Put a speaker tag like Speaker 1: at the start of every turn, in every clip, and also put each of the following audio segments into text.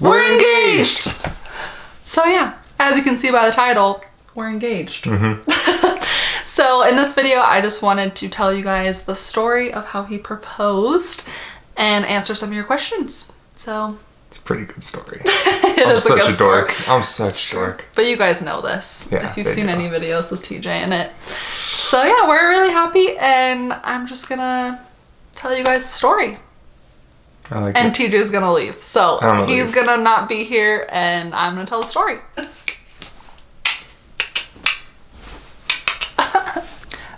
Speaker 1: we're engaged. So yeah, as you can see by the title, we're engaged. So in this video, I just wanted to tell you guys the story of how he proposed and answer some of your questions. So
Speaker 2: it's a pretty good story.
Speaker 1: I'm such a
Speaker 2: dork. I'm such a dork.
Speaker 1: But you guys know this, if you've seen
Speaker 2: know.
Speaker 1: any videos with TJ in it. So yeah, we're really happy, and I'm just gonna tell you guys the story.
Speaker 2: I like
Speaker 1: and
Speaker 2: it.
Speaker 1: TJ's gonna leave. So he's gonna not be here, and I'm gonna tell the story.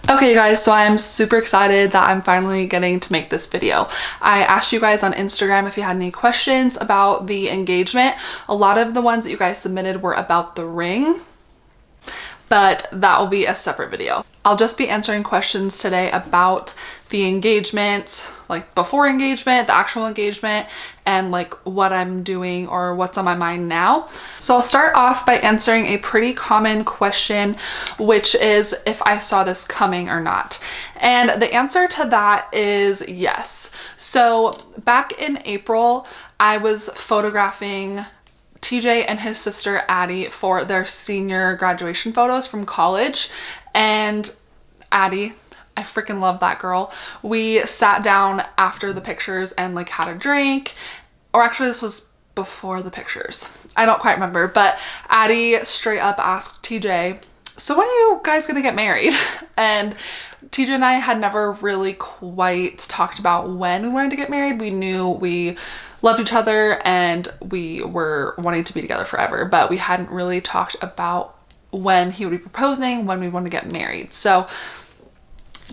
Speaker 1: Okay, you guys, so I'm super excited that I'm finally getting to make this video. I asked you guys on Instagram if you had any questions about the engagement. A lot of the ones that you guys submitted were about the ring, but that will be a separate video. I'll just be answering questions today about the engagement, like before engagement, the actual engagement, and like what I'm doing or what's on my mind now. So I'll start off by answering a pretty common question, which is if I saw this coming or not. And the answer to that is yes. So back in April, I was photographing TJ and his sister Addie for their senior graduation photos from college. And Addie, I freaking love that girl. We sat down after the pictures and like had a drink, or actually this was before the pictures. I don't quite remember, but Addie straight up asked TJ, so when are you guys gonna get married? And TJ and I had never really quite talked about when we wanted to get married. We knew we loved each other and we were wanting to be together forever, but we hadn't really talked about when he would be proposing, when we want to get married. So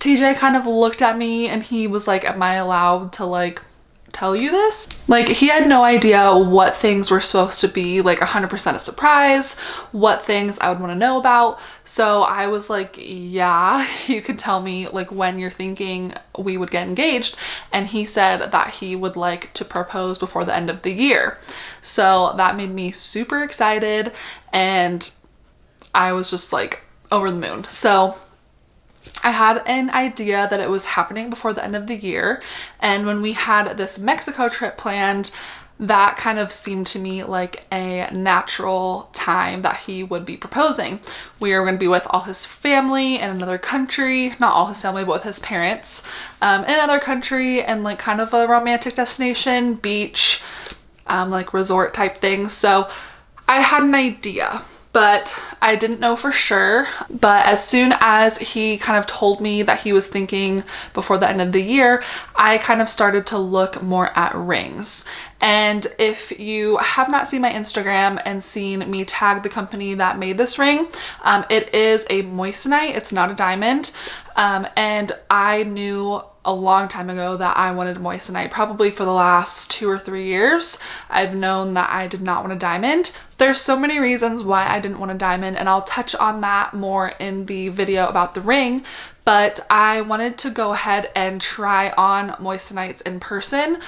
Speaker 1: TJ kind of looked at me and he was like, am I allowed to like tell you this? Like he had no idea what things were supposed to be like 100% a surprise, what things I would want to know about. So I was like, yeah, you could tell me like when you're thinking we would get engaged. And he said that he would like to propose before the end of the year. So that made me super excited, and I was just like over the moon. So I had an idea that it was happening before the end of the year. And when we had this Mexico trip planned, that kind of seemed to me like a natural time that he would be proposing. We were going to be with all his family in another country, not all his family, but with his parents in another country, and like kind of a romantic destination, beach, like resort type thing. So I had an idea, but I didn't know for sure. But as soon as he kind of told me that he was thinking before the end of the year, I kind of started to look more at rings. And if you have not seen my Instagram and seen me tag the company that made this ring, it is a moissanite. It's not a diamond. And I knew a long time ago that I wanted moissanite. Probably for the last 2 or 3 years, I've known that I did not want a diamond. There's so many reasons why I didn't want a diamond, and I'll touch on that more in the video about the ring, but I wanted to go ahead and try on moissanites in person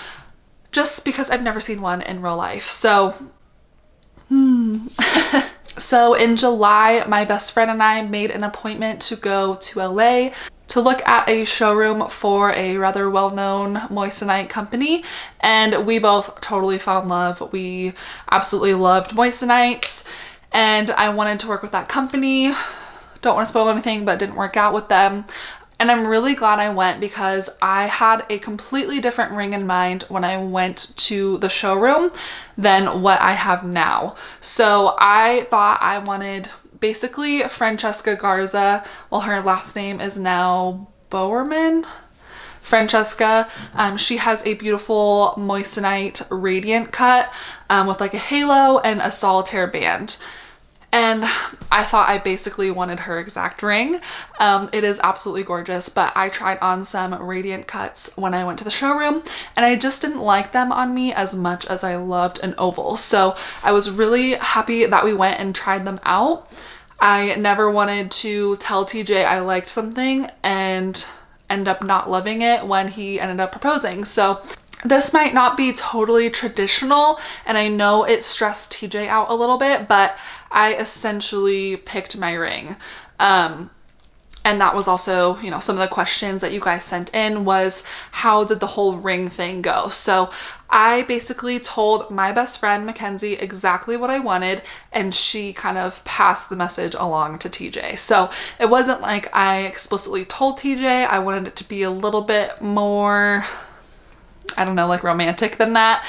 Speaker 1: just because I've never seen one in real life. So So in July, my best friend and I made an appointment to go to LA to look at a showroom for a rather well-known moissanite company, and we both totally fell in love. We absolutely loved moissanites, and I wanted to work with that company. Don't want to spoil anything, but it didn't work out with them. And I'm really glad I went because I had a completely different ring in mind when I went to the showroom than what I have now. So I thought I wanted basically Francesca Garza. Well, her last name is now Bowerman. Francesca, she has a beautiful moissanite radiant cut with like a halo and a solitaire band. And I thought I basically wanted her exact ring. It is absolutely gorgeous, but I tried on some radiant cuts when I went to the showroom, and I just didn't like them on me as much as I loved an oval. So I was really happy that we went and tried them out. I never wanted to tell TJ I liked something and end up not loving it when he ended up proposing. So this might not be totally traditional, and I know it stressed TJ out a little bit, but I essentially picked my ring. And that was also, you know, some of the questions that you guys sent in was, how did the whole ring thing go? So I basically told my best friend Mackenzie exactly what I wanted, and she kind of passed the message along to TJ. So it wasn't like I explicitly told TJ. I wanted it to be a little bit more, I don't know, like romantic than that.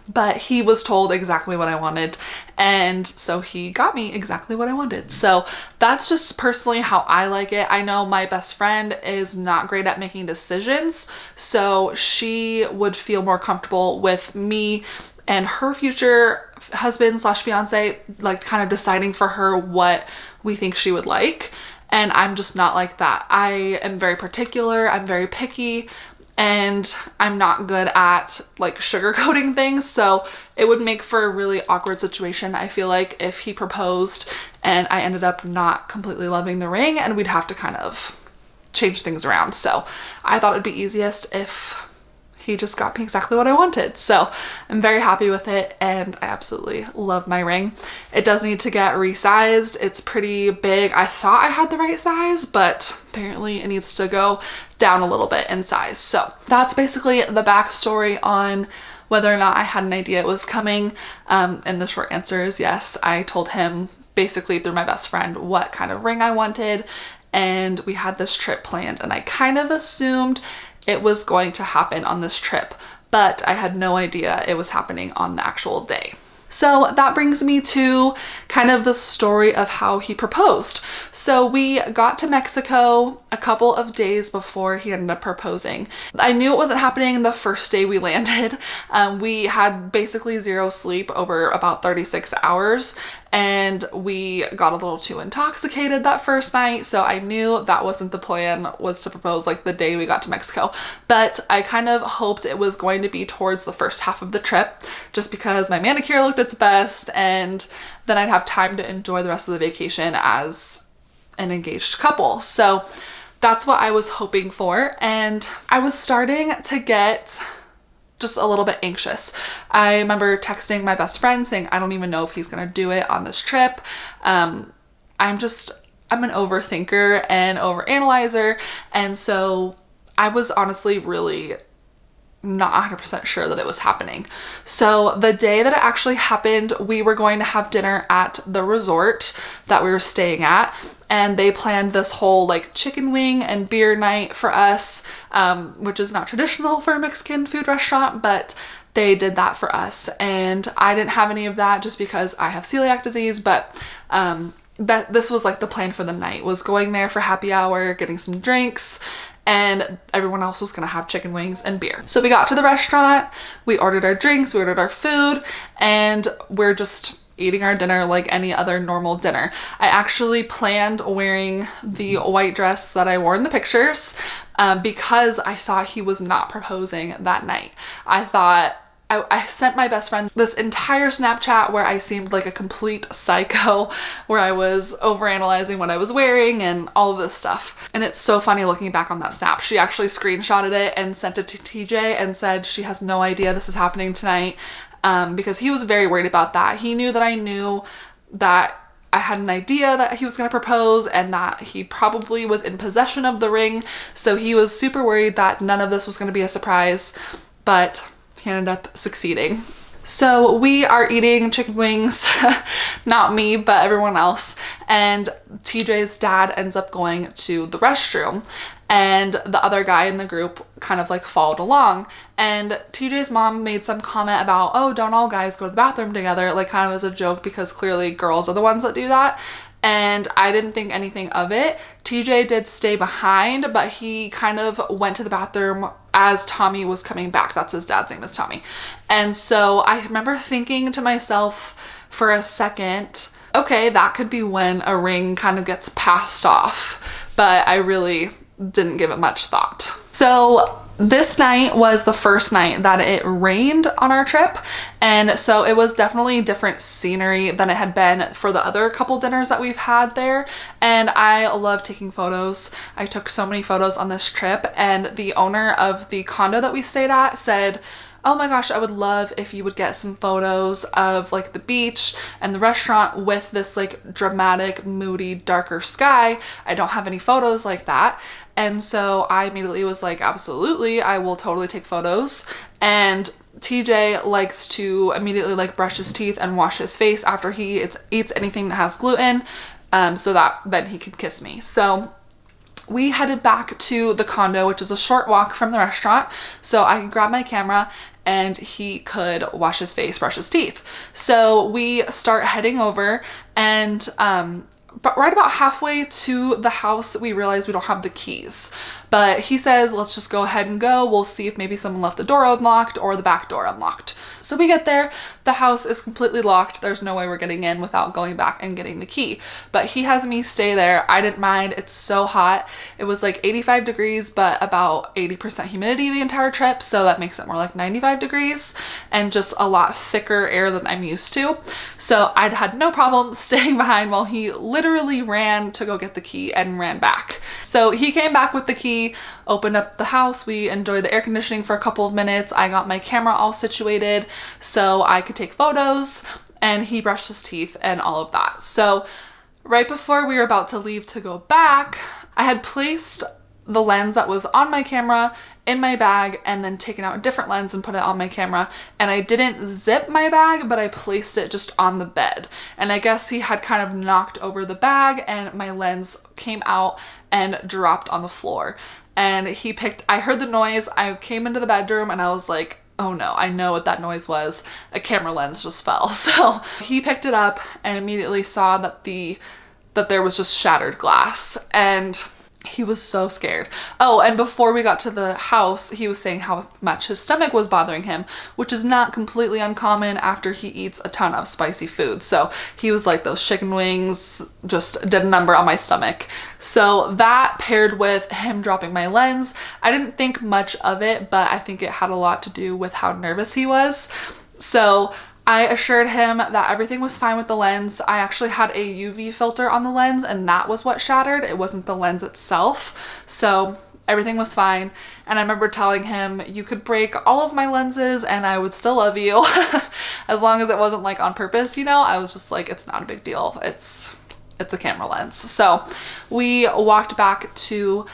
Speaker 1: But he was told exactly what I wanted, and so he got me exactly what I wanted. So that's just personally how I like it. I know my best friend is not great at making decisions, so she would feel more comfortable with me and her future husband slash fiance, like kind of deciding for her what we think she would like. And I'm just not like that. I am very particular. I'm very picky. And I'm not good at like sugarcoating things, so it would make for a really awkward situation, I feel like, if he proposed and I ended up not completely loving the ring, and we'd have to kind of change things around. So I thought it'd be easiest if he just got me exactly what I wanted. So I'm very happy with it, and I absolutely love my ring. It does need to get resized. It's pretty big. I thought I had the right size, but apparently it needs to go down a little bit in size. So that's basically the backstory on whether or not I had an idea it was coming. And the short answer is yes. I told him basically through my best friend what kind of ring I wanted, and we had this trip planned, and I kind of assumed it was going to happen on this trip, but I had no idea it was happening on the actual day. So that brings me to kind of the story of how he proposed. So we got to Mexico a couple of days before he ended up proposing. I knew it wasn't happening the first day we landed. We had basically zero sleep over about 36 hours, and we got a little too intoxicated that first night. So I knew that wasn't the plan, was to propose like the day we got to Mexico. But I kind of hoped it was going to be towards the first half of the trip, just because my manicure looked its best, and then I'd have time to enjoy the rest of the vacation as an engaged couple. So that's what I was hoping for. And I was starting to get just a little bit anxious. I remember texting my best friend saying, I don't even know if he's gonna do it on this trip. I'm an overthinker and overanalyzer. And so I was honestly really not 100% sure that it was happening. So the day that it actually happened, we were going to have dinner at the resort that we were staying at, and they planned this whole like chicken wing and beer night for us, which is not traditional for a Mexican food restaurant, but they did that for us. And I didn't have any of that just because I have celiac disease, but this was like the plan for the night, was going there for happy hour, getting some drinks, and everyone else was gonna have chicken wings and beer. So we got to the restaurant, we ordered our drinks, we ordered our food, and we're just eating our dinner like any other normal dinner. I actually planned wearing the white dress that I wore in the pictures because I thought he was not proposing that night. I sent my best friend this entire Snapchat where I seemed like a complete psycho, where I was overanalyzing what I was wearing and all of this stuff. And it's so funny looking back on that snap. She actually screenshotted it and sent it to TJ and said she has no idea this is happening tonight, because he was very worried about that. He knew that I knew that I had an idea that he was going to propose and that he probably was in possession of the ring. So he was super worried that none of this was going to be a surprise, but he ended up succeeding. So we are eating chicken wings, not me, but everyone else. And TJ's dad ends up going to the restroom, and the other guy in the group kind of like followed along. And TJ's mom made some comment about, oh, don't all guys go to the bathroom together, like kind of as a joke, because clearly girls are the ones that do that. And I didn't think anything of it. TJ did stay behind, but he kind of went to the bathroom as Tommy was coming back. That's his dad's name, is Tommy. And so I remember thinking to myself for a second, okay, that could be when a ring kind of gets passed off, but I really didn't give it much thought. So this night was the first night that it rained on our trip, and so it was definitely different scenery than it had been for the other couple dinners that we've had there. And I love taking photos. I took so many photos on this trip, and the owner of the condo that we stayed at said, oh my gosh, I would love if you would get some photos of like the beach and the restaurant with this like dramatic, moody, darker sky. I don't have any photos like that. And so I immediately was like, absolutely, I will totally take photos. And TJ likes to immediately like brush his teeth and wash his face after he eats anything that has gluten, so that then he can kiss me. So we headed back to the condo, which is a short walk from the restaurant, so I could grab my camera and he could wash his face, brush his teeth. So we start heading over, and but right about halfway to the house, we realize we don't have the keys. But he says, let's just go ahead and go. We'll see if maybe someone left the door unlocked or the back door unlocked. So we get there, the house is completely locked. There's no way we're getting in without going back and getting the key. But he has me stay there. I didn't mind. It's so hot. It was like 85 degrees, but about 80% humidity the entire trip. So that makes it more like 95 degrees and just a lot thicker air than I'm used to. So I'd had no problem staying behind while he literally ran to go get the key and ran back. So he came back with the key, opened up the house. We enjoyed the air conditioning for a couple of minutes. I got my camera all situated so I could take photos, and he brushed his teeth and all of that. So right before we were about to leave to go back, I had placed the lens that was on my camera in my bag and then taken out a different lens and put it on my camera. And I didn't zip my bag, but I placed it just on the bed. And I guess he had kind of knocked over the bag and my lens came out and dropped on the floor. And I heard the noise. I came into the bedroom and I was like, oh no, I know what that noise was. A camera lens just fell. So he picked it up and immediately saw that there was just shattered glass, and he was so scared. Oh, and before we got to the house, he was saying how much his stomach was bothering him, which is not completely uncommon after he eats a ton of spicy food. So he was like, those chicken wings just did a number on my stomach. So that paired with him dropping my lens, I didn't think much of it, but I think it had a lot to do with how nervous he was. So I assured him that everything was fine with the lens. I actually had a UV filter on the lens and that was what shattered. It wasn't the lens itself. So everything was fine. And I remember telling him, you could break all of my lenses and I would still love you. As long as it wasn't like on purpose, you know. I was just like, it's not a big deal. It's a camera lens. So we walked back to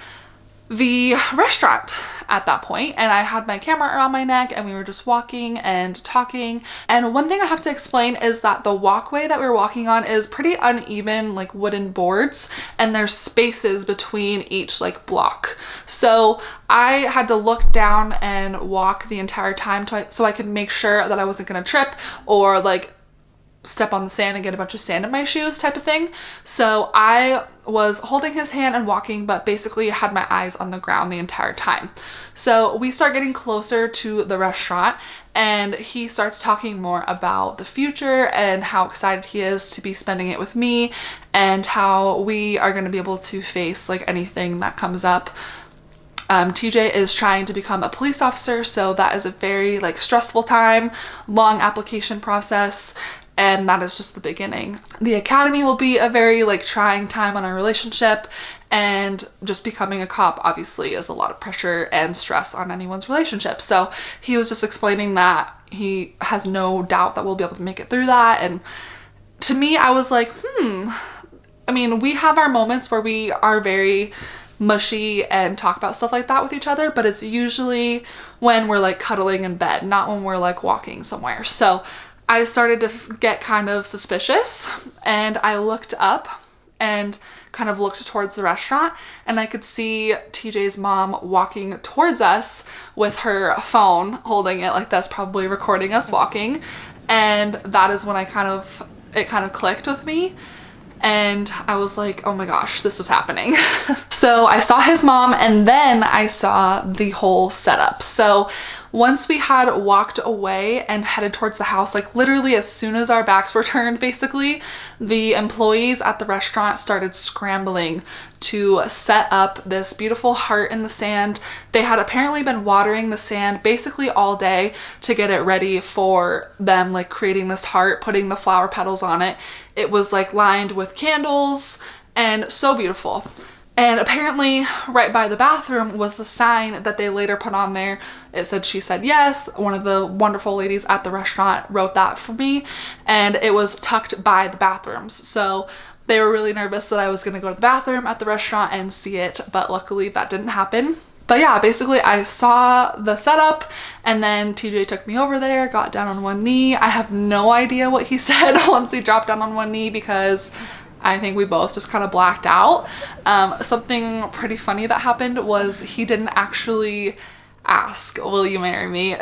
Speaker 1: the restaurant at that point, and I had my camera around my neck and we were just walking and talking. And one thing I have to explain is that the walkway that we were walking on is pretty uneven, like wooden boards, and there's spaces between each like block. So I had to look down and walk the entire time so I could make sure that I wasn't gonna trip or like step on the sand and get a bunch of sand in my shoes type of thing. So I was holding his hand and walking, but basically had my eyes on the ground the entire time. So we start getting closer to the restaurant and he starts talking more about the future and how excited he is to be spending it with me and how we are going to be able to face like anything that comes up. TJ is trying to become a police officer, so that is a very like stressful time, long application process, and that is just the beginning. The academy will be a very like trying time on our relationship, and just becoming a cop obviously is a lot of pressure and stress on anyone's relationship. So he was just explaining that he has no doubt that we'll be able to make it through that. And to me, I was like, I mean, we have our moments where we are very mushy and talk about stuff like that with each other, but it's usually when we're like cuddling in bed, not when we're like walking somewhere. So I started to get kind of suspicious, and I looked up and kind of looked towards the restaurant, and I could see TJ's mom walking towards us with her phone, holding it like this, probably recording us walking. And that is when it kind of clicked with me. And I was like, oh my gosh, this is happening. So I saw his mom, and then I saw the whole setup. So once we had walked away and headed towards the house, like literally as soon as our backs were turned, basically, the employees at the restaurant started scrambling to set up this beautiful heart in the sand. They had apparently been watering the sand basically all day to get it ready for them, like creating this heart, putting the flower petals on it. It was like lined with candles and so beautiful. And apparently right by the bathroom was the sign that they later put on there. It said, "She said yes." One of the wonderful ladies at the restaurant wrote that for me, and it was tucked by the bathrooms. So they were really nervous that I was gonna go to the bathroom at the restaurant and see it, but luckily that didn't happen. But yeah, basically I saw the setup and then TJ took me over there, got down on one knee. I have no idea what he said once he dropped down on one knee because I think we both just kind of blacked out. Something pretty funny that happened was he didn't actually ask, "Will you marry me?"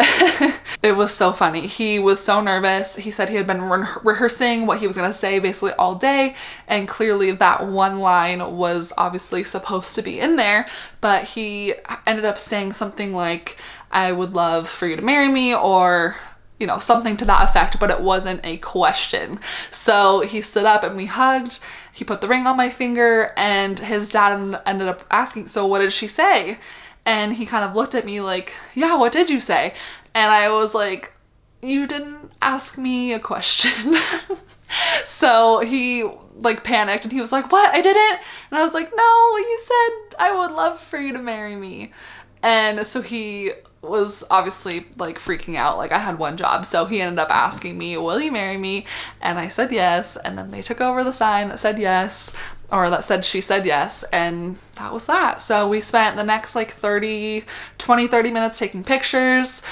Speaker 1: It was so funny. He was so nervous. He said he had been rehearsing what he was gonna say basically all day, and clearly that one line was obviously supposed to be in there, but he ended up saying something like, "I would love for you to marry me," or you know, something to that effect, but it wasn't a question. So he stood up and we hugged. He put the ring on my finger, and his dad ended up asking, "So what did she say?" And he kind of looked at me like, "Yeah, what did you say?" And I was like, "You didn't ask me a question." So he like panicked and he was like, "What? I didn't?" And I was like, "No, you said I would love for you to marry me." And so he was obviously like freaking out. Like I had one job. So he ended up asking me, "Will you marry me?" And I said yes. And then they took over the sign that said yes, or that said "She said yes," and that was that. So we spent the next like 30 minutes taking pictures.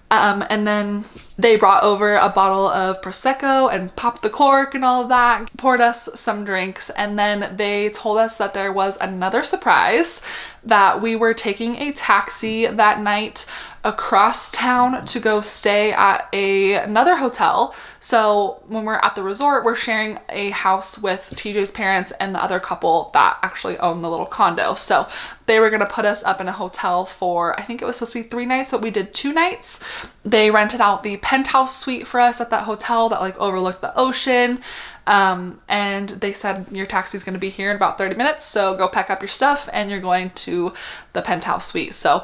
Speaker 1: And then they brought over a bottle of Prosecco and popped the cork and all of that, poured us some drinks, and then they told us that there was another surprise, that we were taking a taxi that night across town to go stay at another hotel. So when we're at the resort, we're sharing a house with TJ's parents and the other couple that actually own the little condo. So they were gonna put us up in a hotel for, I think it was supposed to be 3 nights, but we did 2 nights. They rented out the penthouse suite for us at that hotel that like overlooked the ocean. And they said, "Your taxi's going to be here in about 30 minutes. So go pack up your stuff and you're going to the penthouse suite." So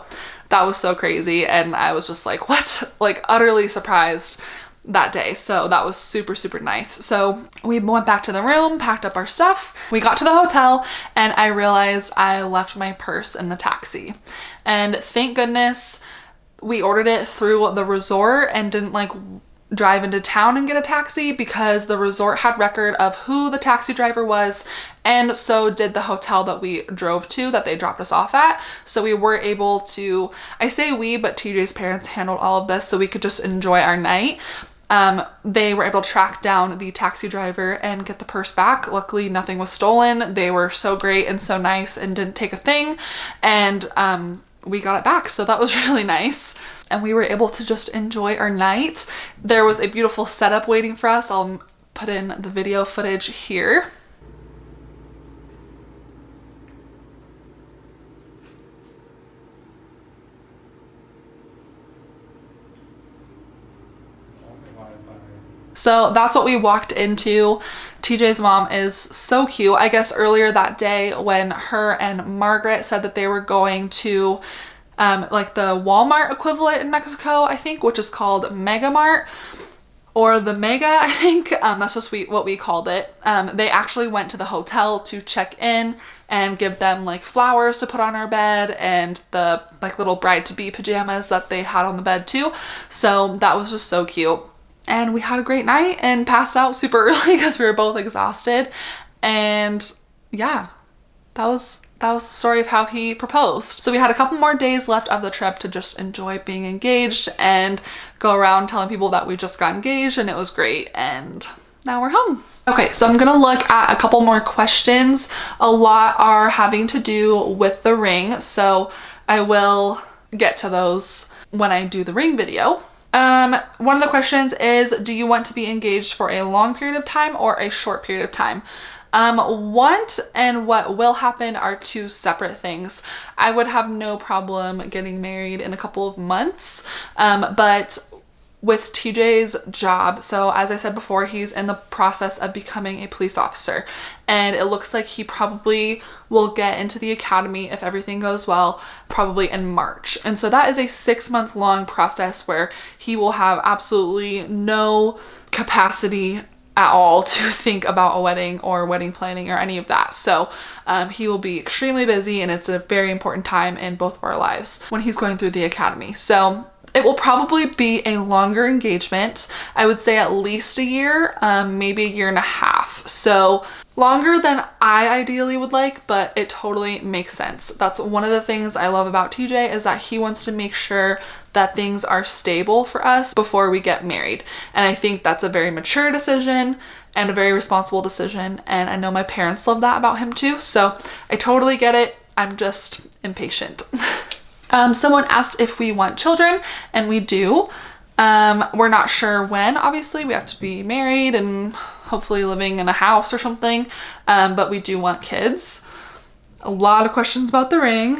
Speaker 1: that was so crazy. And I was just like, what? Like utterly surprised that day. So that was super, super nice. So we went back to the room, packed up our stuff. We got to the hotel and I realized I left my purse in the taxi. And thank goodness we ordered it through the resort and didn't like drive into town and get a taxi, because the resort had record of who the taxi driver was, and so did the hotel that we drove to, that they dropped us off at. So we were able to, I say we, but TJ's parents handled all of this so we could just enjoy our night. They were able to track down the taxi driver and get the purse back. Luckily nothing was stolen. They were so great and so nice and didn't take a thing, and we got it back. So that was really nice. And we were able to just enjoy our night. There was a beautiful setup waiting for us. I'll put in the video footage here. So that's what we walked into. TJ's mom is so cute. I guess earlier that day when her and Margaret said that they were going to like the Walmart equivalent in Mexico, I think, which is called Mega Mart, or the Mega, I think. That's just what we called it. They actually went to the hotel to check in and give them like flowers to put on our bed and the like little bride-to-be pajamas that they had on the bed too. So that was just so cute. And we had a great night and passed out super early because we were both exhausted. And yeah, that was the story of how he proposed. So we had a couple more days left of the trip to just enjoy being engaged and go around telling people that we just got engaged, and it was great. And now we're home. Okay, so I'm gonna look at a couple more questions. A lot are having to do with the ring, so I will get to those when I do the ring video. One of the questions is, do you want to be engaged for a long period of time or a short period of time? Want and what will happen are 2 separate things. I would have no problem getting married in a couple of months, but with TJ's job, so as I said before, he's in the process of becoming a police officer, and it looks like he probably will get into the academy, if everything goes well, probably in March. And so that is a 6-month long process where he will have absolutely no capacity at all to think about a wedding or wedding planning or any of that. So he will be extremely busy, and it's a very important time in both of our lives when he's going through the academy. So it will probably be a longer engagement. I would say at least a year, maybe a year and a half. So longer than I ideally would like, but it totally makes sense. That's one of the things I love about TJ, is that he wants to make sure that things are stable for us before we get married. And I think that's a very mature decision and a very responsible decision. And I know my parents love that about him too. So I totally get it. I'm just impatient. Someone asked if we want children, and we do. We're not sure when, obviously. We have to be married and hopefully living in a house or something. But we do want kids. A lot of questions about the ring.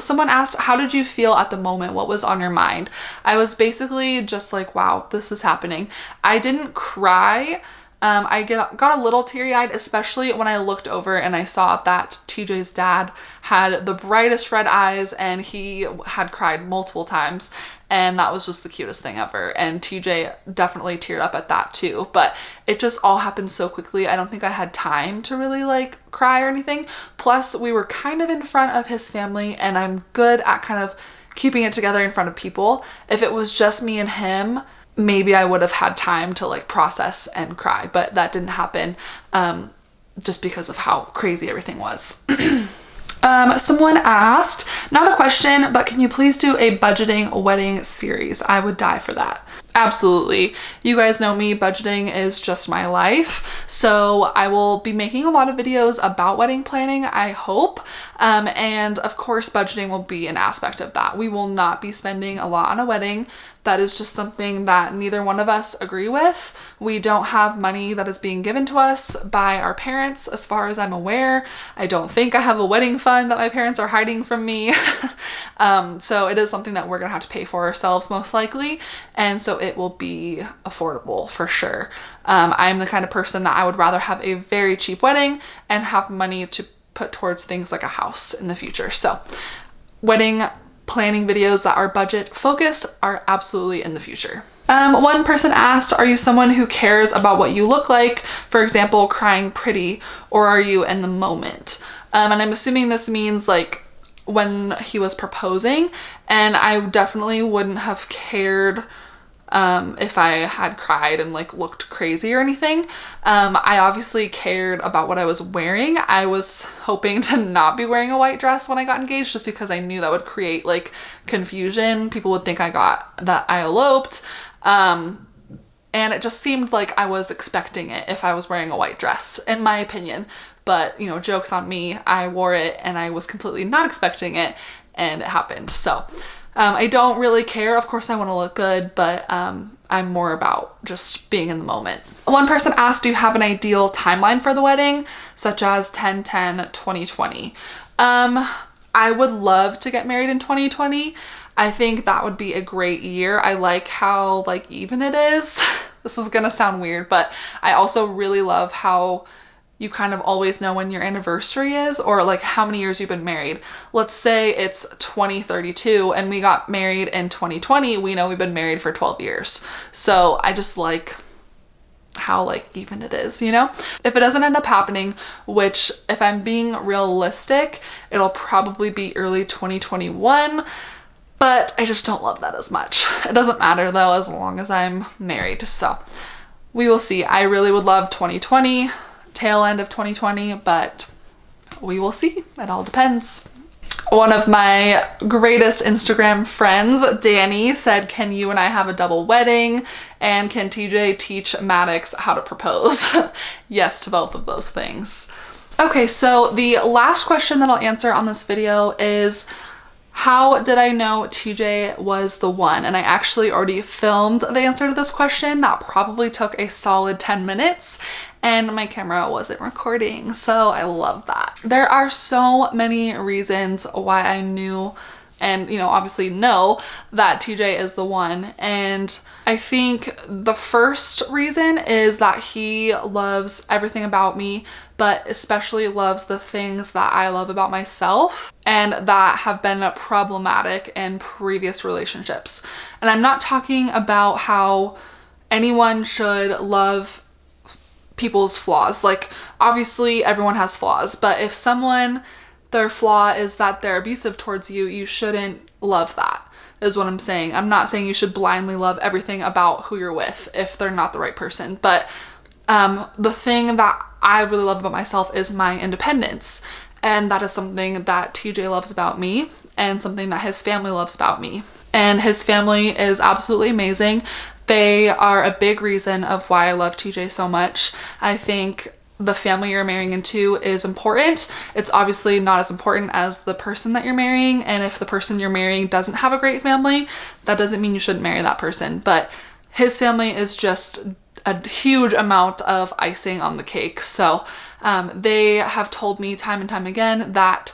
Speaker 1: Someone asked, how did you feel at the moment? What was on your mind? I was basically just like, wow, this is happening. I didn't cry. I got a little teary-eyed, especially when I looked over and I saw that TJ's dad had the brightest red eyes, and he had cried multiple times, and that was just the cutest thing ever. And TJ definitely teared up at that too, but it just all happened so quickly. I don't think I had time to really like cry or anything. Plus, we were kind of in front of his family, and I'm good at kind of keeping it together in front of people. If it was just me and him, maybe I would have had time to like process and cry, but that didn't happen just because of how crazy everything was. Someone asked, not a question, but can you please do a budgeting wedding series? I would die for that. Absolutely. You guys know me, budgeting is just my life. So I will be making a lot of videos about wedding planning, I hope. And of course, budgeting will be an aspect of that. We will not be spending a lot on a wedding. That is just something that neither one of us agree with. We don't have money that is being given to us by our parents, as far as I'm aware. I don't think I have a wedding fund that my parents are hiding from me. So it is something that we're gonna have to pay for ourselves most likely. And so it will be affordable for sure. I'm the kind of person that I would rather have a very cheap wedding and have money to put towards things like a house in the future. So wedding planning videos that are budget focused are absolutely in the future. One person asked, are you someone who cares about what you look like? For example, crying pretty, or are you in the moment? And I'm assuming this means like when he was proposing, and I definitely wouldn't have cared if I had cried and like looked crazy or anything. I obviously cared about what I was wearing. I was hoping to not be wearing a white dress when I got engaged, just because I knew that would create like confusion. People would think that I eloped. And it just seemed like I was expecting it if I was wearing a white dress, in my opinion. But, you know, joke's on me. I wore it and I was completely not expecting it, and it happened. So I don't really care. Of course I want to look good, but I'm more about just being in the moment. One person asked, do you have an ideal timeline for the wedding, such as 10/10/2020? I would love to get married in 2020. I think that would be a great year. I like how like even it is. This is gonna sound weird, but I also really love how you kind of always know when your anniversary is, or like how many years you've been married. Let's say it's 2032 and we got married in 2020. We know we've been married for 12 years. So I just like how like even it is, you know? If it doesn't end up happening, which if I'm being realistic, it'll probably be early 2021. But I just don't love that as much. It doesn't matter though, as long as I'm married. So we will see. I really would love 2020, tail end of 2020, but we will see. It all depends. One of my greatest Instagram friends, Danny, said, can you and I have a double wedding? And can TJ teach Maddox how to propose? Yes to both of those things. Okay, so the last question that I'll answer on this video is, how did I know TJ was the one? And I actually already filmed the answer to this question. That probably took a solid 10 minutes and my camera wasn't recording. So I love that. There are so many reasons why I knew and, you know, obviously know that TJ is the one. And I think the first reason is that he loves everything about me, but especially loves the things that I love about myself and that have been problematic in previous relationships. And I'm not talking about how anyone should love people's flaws. Like, obviously everyone has flaws, but if someone, their flaw is that they're abusive towards you, you shouldn't love that, is what I'm saying. I'm not saying you should blindly love everything about who you're with if they're not the right person, but the thing that I really love about myself is my independence, and that is something that TJ loves about me and something that his family loves about me. And his family is absolutely amazing. They are a big reason of why I love TJ so much. I think the family you're marrying into is important. It's obviously not as important as the person that you're marrying, and if the person you're marrying doesn't have a great family, that doesn't mean you shouldn't marry that person. But his family is just a huge amount of icing on the cake. So they have told me time and time again that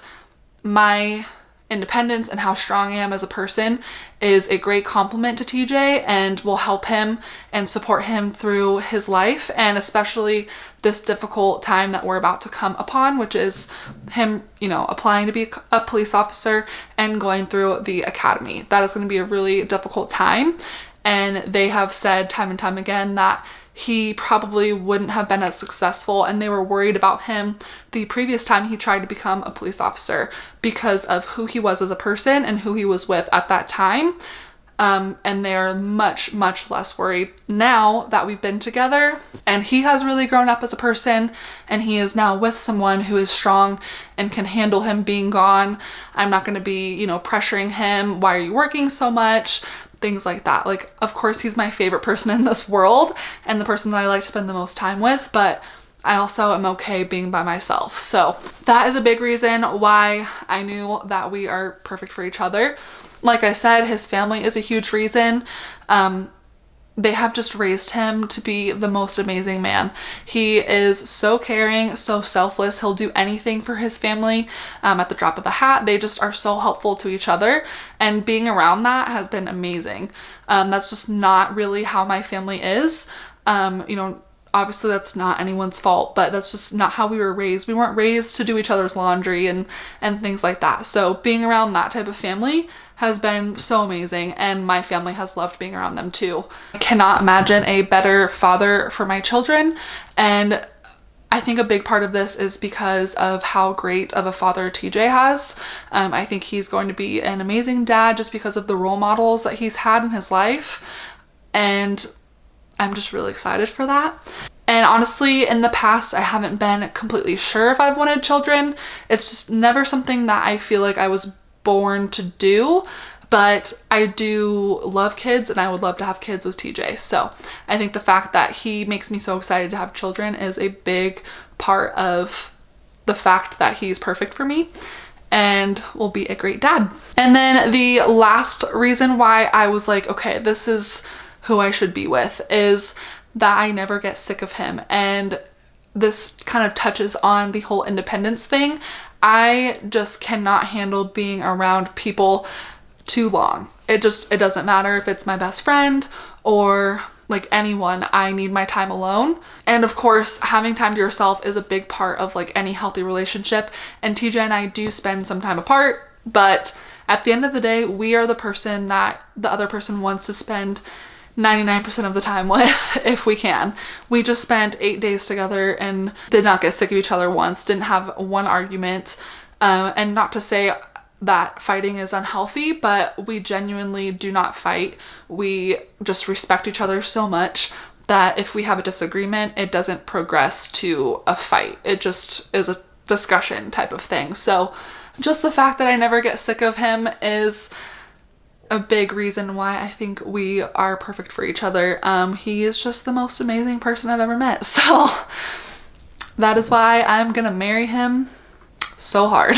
Speaker 1: my independence and how strong I am as a person is a great compliment to TJ and will help him and support him through his life, and especially this difficult time that we're about to come upon, which is him, you know, applying to be a police officer and going through the academy. That is going to be a really difficult time, and they have said time and time again that he probably wouldn't have been as successful, and they were worried about him the previous time he tried to become a police officer because of who he was as a person and who he was with at that time. And they are much, much less worried now that we've been together, and he has really grown up as a person, and he is now with someone who is strong and can handle him being gone. I'm not going to be, you know, pressuring him, why are you working so much? Things like that. Like, of course, he's my favorite person in this world and the person that I like to spend the most time with, but I also am okay being by myself. So that is a big reason why I knew that we are perfect for each other. Like I said, his family is a huge reason. They have just raised him to be the most amazing man. He is so caring, so selfless. He'll do anything for his family at the drop of the hat. They just are so helpful to each other, and being around that has been amazing. That's just not really how my family is. You know, obviously that's not anyone's fault, but that's just not how we were raised. We weren't raised to do each other's laundry and things like that. So being around that type of family has been so amazing, and my family has loved being around them too. I cannot imagine a better father for my children, and I think a big part of this is because of how great of a father TJ has. I think he's going to be an amazing dad just because of the role models that he's had in his life, and I'm just really excited for that. And honestly, in the past, I haven't been completely sure if I've wanted children. It's just never something that I feel like I was born to do, but I do love kids and I would love to have kids with TJ. So I think the fact that he makes me so excited to have children is a big part of the fact that he's perfect for me and will be a great dad. And then the last reason why I was like, okay, this is who I should be with, is that I never get sick of him. And this kind of touches on the whole independence thing. I just cannot handle being around people too long. It doesn't matter if it's my best friend or like anyone. I need my time alone. And of course, having time to yourself is a big part of like any healthy relationship. And TJ and I do spend some time apart, but at the end of the day, we are the person that the other person wants to spend 99% of the time with, if we can. We just spent 8 days together and did not get sick of each other once, didn't have one argument. And not to say that fighting is unhealthy, but we genuinely do not fight. We just respect each other so much that if we have a disagreement, it doesn't progress to a fight. It just is a discussion type of thing. So just the fact that I never get sick of him is a big reason why I think we are perfect for each other. He is just the most amazing person I've ever met. So that is why I'm gonna marry him so hard.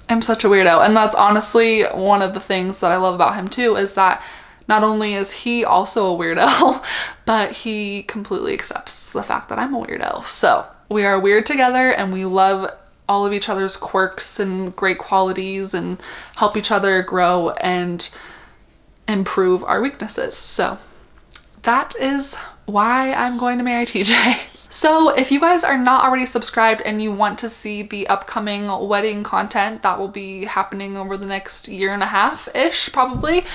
Speaker 1: I'm such a weirdo. And that's honestly one of the things that I love about him too, is that not only is he also a weirdo, but he completely accepts the fact that I'm a weirdo. So we are weird together, and we love all of each other's quirks and great qualities and help each other grow and improve our weaknesses. So that is why I'm going to marry TJ. So if you guys are not already subscribed and you want to see the upcoming wedding content that will be happening over the next year and a half-ish probably,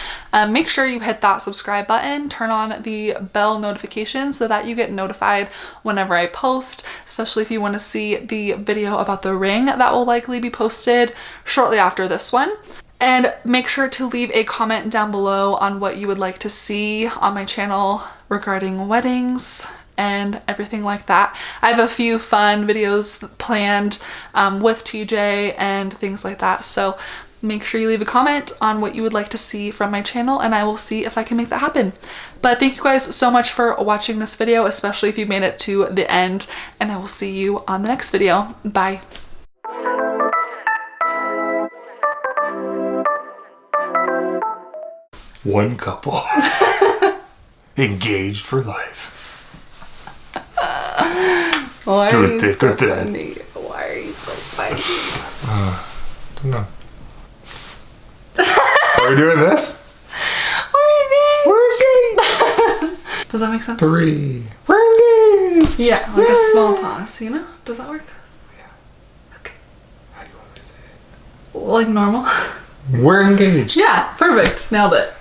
Speaker 1: make sure you hit that subscribe button, turn on the bell notification so that you get notified whenever I post, especially if you want to see the video about the ring that will likely be posted shortly after this one. And make sure to leave a comment down below on what you would like to see on my channel regarding weddings and everything like that. I have a few fun videos planned with TJ and things like that. So make sure you leave a comment on what you would like to see from my channel and I will see if I can make that happen. But thank you guys so much for watching this video, especially if you made it to the end, and I will see you on the next video. Bye.
Speaker 2: One couple. Engaged for life.
Speaker 1: Why
Speaker 2: Through
Speaker 1: are you
Speaker 2: thick
Speaker 1: so
Speaker 2: or thin.
Speaker 1: funny? Why are you so funny?
Speaker 2: Don't know. Are we doing this?
Speaker 1: We're engaged. Does that make sense?
Speaker 2: 3. We're engaged.
Speaker 1: Yeah, like a small pause, you know? Does that work?
Speaker 2: Yeah.
Speaker 1: Okay.
Speaker 2: How do you want me to say it?
Speaker 1: Like normal?
Speaker 2: We're engaged.
Speaker 1: Yeah, perfect. Nailed it.